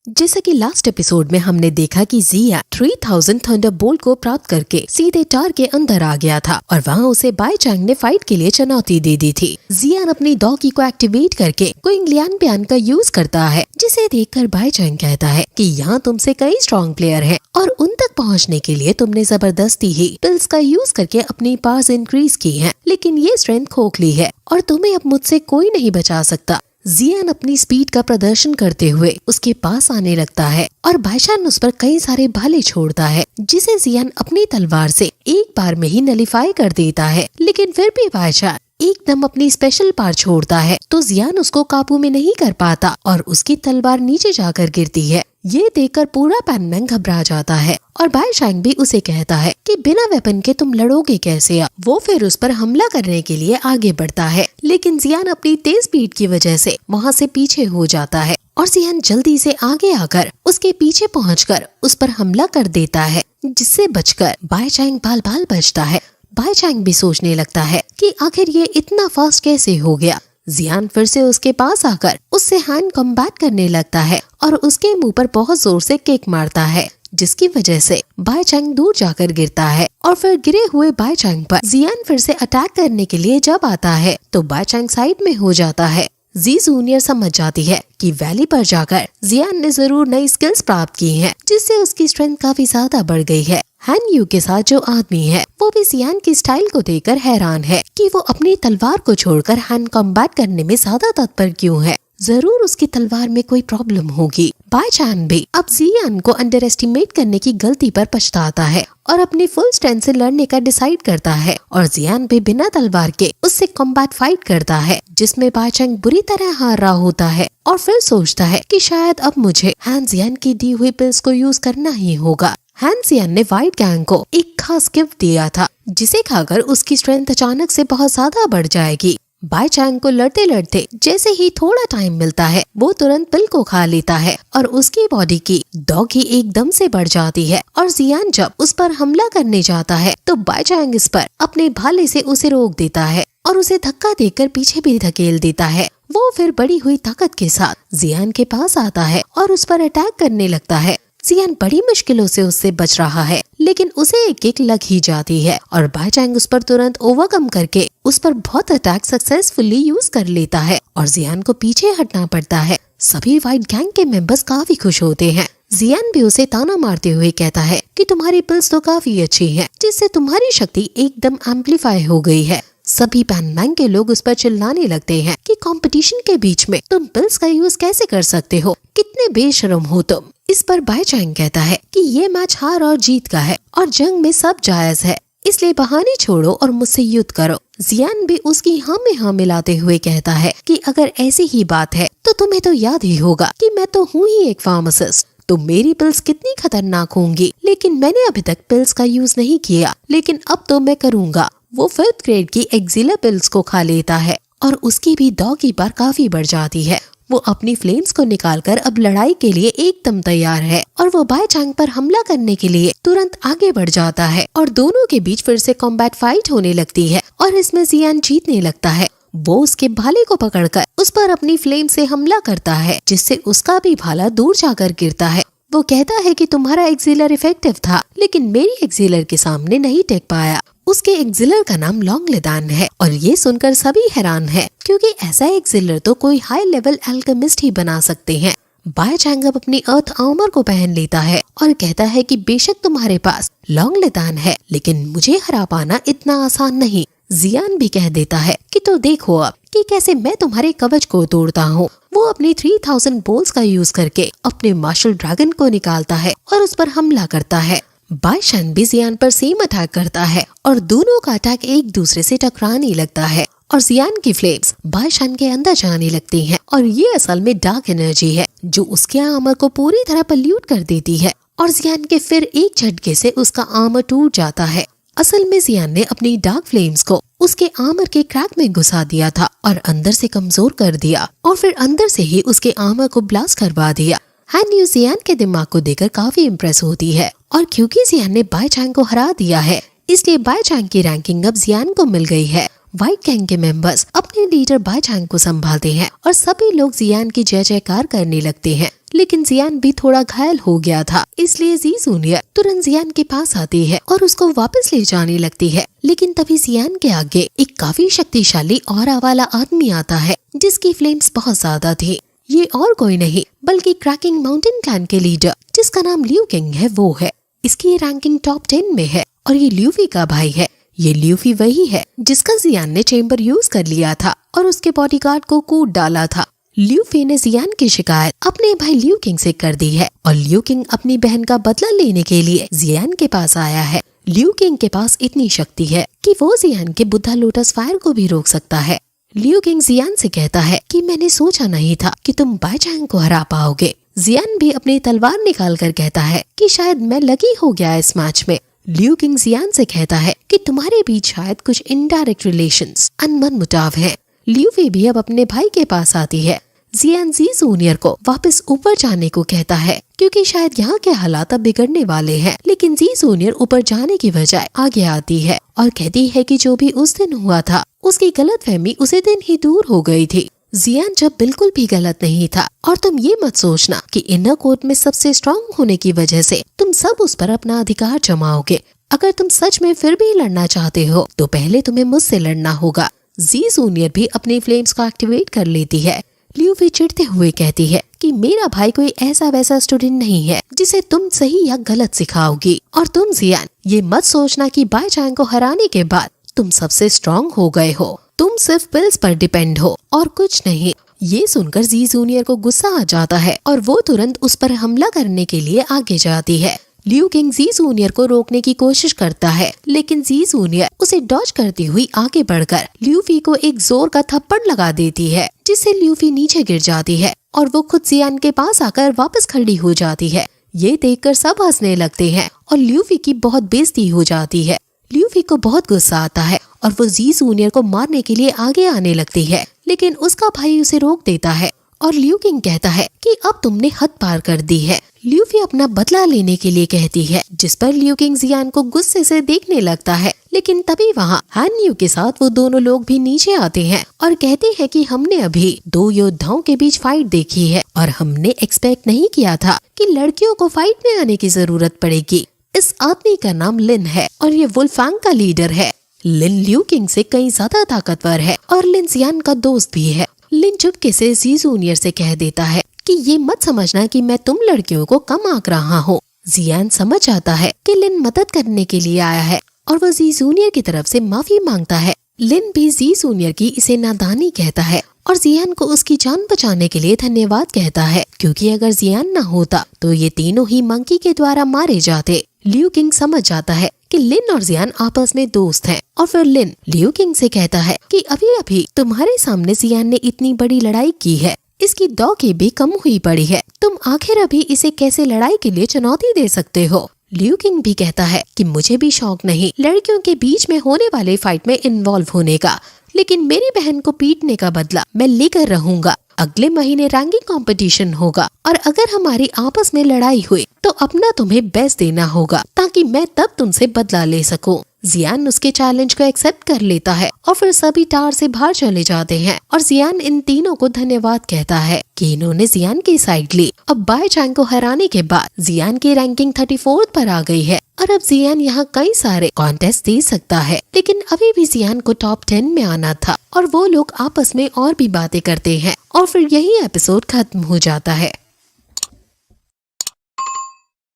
जैसा कि last episode में हमने देखा कि जियान 3000 थंडरबोल्ट को प्राप्त करके सीधे टार के अंदर आ गया था और वहाँ उसे बाई चैंग ने फाइट के लिए चुनौती दे दी थी। जियान अपनी डॉगी को एक्टिवेट करके क्विंग लियान बियान का यूज करता है, जिसे देखकर बाई चैंग कहता है कि यहाँ तुमसे कई स्ट्रॉन्ग प्लेयर हैं और उन तक पहुँचने के लिए तुमने जबरदस्ती ही पिल्स का यूज करके अपनी पावर्स इंक्रीज की है, लेकिन ये स्ट्रेंथ खोखली है और तुम्हें अब मुझसे कोई नहीं बचा सकता। जियान अपनी स्पीड का प्रदर्शन करते हुए उसके पास आने लगता है और बाईशान उस पर कई सारे भाले छोड़ता है, जिसे जियान अपनी तलवार से एक बार में ही नलिफाई कर देता है। लेकिन फिर भी बाईशान एकदम अपनी स्पेशल पार छोड़ता है तो जियान उसको काबू में नहीं कर पाता और उसकी तलवार नीचे जाकर गिरती है। ये देखकर पूरा पैनमैन घबरा जाता है और बाईशान भी उसे कहता है कि बिना वेपन के तुम लड़ोगे कैसे। वो फिर उस पर हमला करने के लिए आगे बढ़ता है, लेकिन जियान अपनी तेज स्पीड की वजह से वहाँ से पीछे हो जाता है और जियान जल्दी से आगे आकर उसके पीछे पहुंचकर उस पर हमला कर देता है, जिससे बचकर बाईशान बाल बचता है। बाईशान भी सोचने लगता है कि आखिर ये इतना फास्ट कैसे हो गया। जियान फिर से उसके पास आकर उससे हैंड कॉम्बैट करने लगता है और उसके मुंह पर बहुत जोर से किक मारता है, जिसकी वजह से बाईशान दूर जाकर गिरता है और फिर गिरे हुए बाईशान पर जियान फिर से अटैक करने के लिए जब आता है तो बाईशान साइड में हो जाता है। जी जूनियर समझ जाती है कि वैली पर जाकर जियान ने जरूर नई स्किल्स प्राप्त की हैं, जिससे उसकी स्ट्रेंथ काफी ज्यादा बढ़ गई है। हैन यू के साथ जो आदमी है वो भी जियान की स्टाइल को देखकर हैरान है कि वो अपनी तलवार को छोड़कर हैंड कॉम्बैट करने में ज्यादा तत्पर क्यों है। जरूर उसकी तलवार में कोई प्रॉब्लम होगी। बाईशान भी अब जियान को अंडर एस्टिमेट करने की गलती पर पछताता है और अपनी फुल स्ट्रेंथ से लड़ने का डिसाइड करता है और जियान भी बिना तलवार के उससे कॉम्बैट फाइट करता है, जिसमें बाईशान बुरी तरह हार रहा होता है और फिर सोचता है कि शायद अब मुझे हैन जियान की दी हुई पिल्स को यूज करना ही होगा। हैन जियान ने व्हाइट गैंग को एक खास गिफ्ट दिया था, जिसे खाकर उसकी स्ट्रेंथ अचानक से बहुत ज्यादा बढ़ जाएगी। बाईशान को लड़ते लड़ते जैसे ही थोड़ा टाइम मिलता है वो तुरंत पिल को खा लेता है और उसकी बॉडी की डॉगी एकदम से बढ़ जाती है और जियान जब उस पर हमला करने जाता है तो बाईशान इस पर अपने भाले से उसे रोक देता है और उसे धक्का देकर पीछे भी धकेल देता है। वो फिर बढ़ी हुई ताकत के साथ जियान के पास आता है और उस पर अटैक करने लगता है। जियान बड़ी मुश्किलों से उससे बच रहा है, लेकिन उसे एक किक लग ही जाती है और बाईशान उस पर तुरंत ओवरकम करके उस पर बहुत अटैक सक्सेसफुली यूज कर लेता है और जियान को पीछे हटना पड़ता है। सभी व्हाइट गैंग के मेंबर्स काफी खुश होते हैं। जियान भी उसे ताना मारते हुए कहता है कि तुम्हारी पिल्स तो काफी अच्छी है, जिससे तुम्हारी शक्ति एकदम एम्पलीफाई हो गई है। सभी पैनमैन के लोग उस पर चिल्लाने लगते हैं कि कंपटीशन के बीच में तुम पिल्स का यूज कैसे कर सकते हो, कितने बेशरम हो तुम। इस पर बाईशान कहता है कि ये मैच हार और जीत का है और जंग में सब जायज है, इसलिए बहाने छोड़ो और मुझसे युद्ध करो। जियान भी उसकी हाँ में हाँ मिलाते हुए कहता है कि अगर ऐसी ही बात है तो तुम्हें तो याद ही होगा कि मैं तो हूँ ही एक फार्मासिस्ट, तो मेरी पिल्स कितनी खतरनाक होंगी, लेकिन मैंने अभी तक पिल्स का यूज नहीं किया, लेकिन अब तो मैं करूँगा। वो 5th ग्रेड की एक्जिला पिल्स को खा लेता है और उसकी भी डॉगी बार काफी बढ़ जाती है। वो अपनी फ्लेम्स को निकालकर अब लड़ाई के लिए एकदम तैयार है और वो बाईशान पर हमला करने के लिए तुरंत आगे बढ़ जाता है और दोनों के बीच फिर से कॉम्बैट फाइट होने लगती है और इसमें जियान जीतने लगता है। वो उसके भाले को पकड़कर उस पर अपनी फ्लेम से हमला करता है, जिससे उसका भी भाला दूर जाकर गिरता है। वो कहता है कि तुम्हारा एक्सिलर इफेक्टिव था, लेकिन मेरी एक्सिलर के सामने नहीं टिक पाया। उसके एक्सिलर का नाम लॉन्गलेदान है और ये सुनकर सभी हैरान है, क्योंकि ऐसा एक्सिलर तो कोई हाई लेवल एल्केमिस्ट ही बना सकते हैं। बाईशान अब अपनी अर्थ आर्मर को पहन लेता है और कहता है कि बेशक तुम्हारे पास लॉन्गलेदान है, लेकिन मुझे हरा पाना इतना आसान नहीं। जियान भी कह देता है कि तो देखो अब कि कैसे मैं तुम्हारे कवच को तोड़ता हूँ। वो अपनी 3000 बोल्स का यूज करके अपने मार्शल ड्रैगन को निकालता है और उस पर हमला करता है। बाईशान भी जियान पर सेम अटैक करता है और दोनों का अटैक एक दूसरे से टकराने लगता है और जियान की फ्लेम्स बाईशान के अंदर जाने लगती हैं और ये असल में डार्क एनर्जी है जो उसके आर्मर को पूरी तरह पल्यूट कर देती है और जियान के फिर एक झटके से उसका आर्मर टूट जाता है। असल में जियान ने अपनी डार्क फ्लेम्स को उसके आर्मर के क्रैक में घुसा दिया था और अंदर से कमजोर कर दिया और फिर अंदर से ही उसके आर्मर को ब्लास्ट करवा दिया। हैन यू जियान के दिमाग को देखकर काफी इम्प्रेस होती है और क्योंकि जियान ने बाईशान को हरा दिया है, इसलिए बाईशान की रैंकिंग अब जियान को मिल गई है। व्हाइट गैंग के मेंबर्स अपने लीडर बाईशान को संभालते हैं और सभी लोग जियान की जय जयकार करने लगते हैं। लेकिन जियान भी थोड़ा घायल हो गया था, इसलिए जी जूनियर तुरंत जियान के पास आती है और उसको वापस ले जाने लगती है। लेकिन तभी जियान के आगे एक काफी शक्तिशाली ऑरा वाला आदमी आता है जिसकी फ्लेम्स बहुत ज्यादा थी। ये और कोई नहीं बल्कि क्रैकिंग माउंटेन क्लैन के लीडर जिसका नाम लियू किंग है वो है। इसकी रैंकिंग टॉप 10 में है और ये ल्यूफी का भाई है। ये ल्यूफी वही है जिसका जियान ने चेम्बर यूज कर लिया था और उसके बॉडीगार्ड को कूद डाला था। ल्यूफी ने जियान की शिकायत अपने भाई लियू किंग से कर दी है और लियू किंग अपनी बहन का बदला लेने के लिए जियान के पास आया है। लियू किंग के पास इतनी शक्ति है कि वो जियान के बुद्धा लोटस फायर को भी रोक सकता है। लियू किंग जियान से कहता है कि मैंने सोचा नहीं था कि तुम बाईचैंग को हरा पाओगे। जियान भी अपनी तलवार निकाल कर कहता है कि शायद मैं लकी हो गया इस मैच में। लियू किंग जियान से कहता है कि तुम्हारे बीच शायद कुछ इनडायरेक्ट रिलेशंस, मनमुटाव है। ल्यूफी भी अब अपने भाई के पास आती है। जियान जी जूनियर को वापस ऊपर जाने को कहता है क्योंकि शायद यहाँ के हालात अब बिगड़ने वाले हैं। लेकिन जी जूनियर ऊपर जाने की बजाय आगे आती है और कहती है कि जो भी उस दिन हुआ था उसकी गलतफहमी उसी दिन ही दूर हो गई थी। जियान जब बिल्कुल भी गलत नहीं था और तुम ये मत सोचना कि इनर कोर्ट में सबसे स्ट्रांग होने की वजह से तुम सब उस पर अपना अधिकार जमाओगे। अगर तुम सच में फिर भी लड़ना चाहते हो तो पहले तुम्हें मुझसे लड़ना होगा। जी जूनियर भी अपनी फ्लेम्स को एक्टिवेट कर लेती है। ल्यूफी चिढ़ते हुए कहती है कि मेरा भाई कोई ऐसा वैसा स्टूडेंट नहीं है जिसे तुम सही या गलत सिखाओगी। और तुम जियान ये मत सोचना कि बाईचैंग को हराने के बाद तुम सबसे स्ट्रांग हो गए हो। तुम सिर्फ पिल्स पर डिपेंड हो और कुछ नहीं। ये सुनकर जी जूनियर को गुस्सा आ जाता है और वो तुरंत उस पर हमला करने के लिए आगे जाती है। लियू किंग जी जूनियर को रोकने की कोशिश करता है लेकिन जी जूनियर उसे डॉज करती हुई आगे बढ़कर ल्यूफी को एक जोर का थप्पड़ लगा देती है जिससे ल्यूफी नीचे गिर जाती है और वो खुद जियान के पास आकर वापस खड़ी हो जाती है। ये देखकर सब हंसने लगते हैं और ल्यूफी की बहुत बेइज्जती हो जाती है। ल्यूफी को बहुत गुस्सा आता है और वो जी जूनियर को मारने के लिए आगे आने लगती है लेकिन उसका भाई उसे रोक देता है और लियू किंग कहता है कि अब तुमने हद पार कर दी है। ल्यूफी अपना बदला लेने के लिए कहती है जिस पर लियू किंग जियान को गुस्से से देखने लगता है। लेकिन तभी वहाँ हान यू के साथ वो दोनों लोग भी नीचे आते हैं और कहते हैं कि हमने अभी दो योद्धाओं के बीच फाइट देखी है और हमने एक्सपेक्ट नहीं किया था कि लड़कियों को फाइट में आने की जरूरत पड़ेगी। इस आदमी का नाम लिन है और ये वुल्फैंग का लीडर है। लिन लियू किंग से कई ज्यादा ताकतवर है और लिन जियान का दोस्त भी है। लिन चुपके से जी जूनियर से कह देता है कि ये मत समझना कि मैं तुम लड़कियों को कम आंक रहा हूँ। जियान समझ जाता है कि लिन मदद करने के लिए आया है और वो जी जूनियर की तरफ से माफी मांगता है। लिन भी जी जूनियर की इसे नादानी कहता है और जियान को उसकी जान बचाने के लिए धन्यवाद कहता है क्योंकि अगर जियान न होता तो ये तीनों ही मंकी के द्वारा मारे जाते। लियू किंग समझ जाता है कि लिन और जियान आपस में दोस्त हैं और फिर लिन लियू किंग से कहता है कि अभी अभी तुम्हारे सामने जियान ने इतनी बड़ी लड़ाई की है, इसकी दौड़ भी कम हुई पड़ी है, तुम आखिर अभी इसे कैसे लड़ाई के लिए चुनौती दे सकते हो। लियू किंग भी कहता है कि मुझे भी शौक नहीं लड़कियों के बीच में होने वाले फाइट में इन्वॉल्व होने का, लेकिन मेरी बहन को पीटने का बदला मैं लेकर रहूंगा। अगले महीने रैंकिंग कंपटीशन होगा और अगर हमारी आपस में लड़ाई हुई तो अपना तुम्हें बेस्ट देना होगा ताकि मैं तब तुमसे बदला ले सकूं। जियान उसके चैलेंज को एक्सेप्ट कर लेता है और फिर सभी टावर से बाहर चले जाते हैं और जियान इन तीनों को धन्यवाद कहता है कि इन्होंने जियान की साइड ली। अब बाईचैंग को हराने के बाद जियान की रैंकिंग 34 पर आ गई है और अब जियान यहाँ कई सारे कॉन्टेस्ट दे सकता है, लेकिन अभी भी जियान को टॉप 10 में आना था और वो लोग आपस में और भी बातें करते हैं और फिर यही एपिसोड खत्म हो जाता है।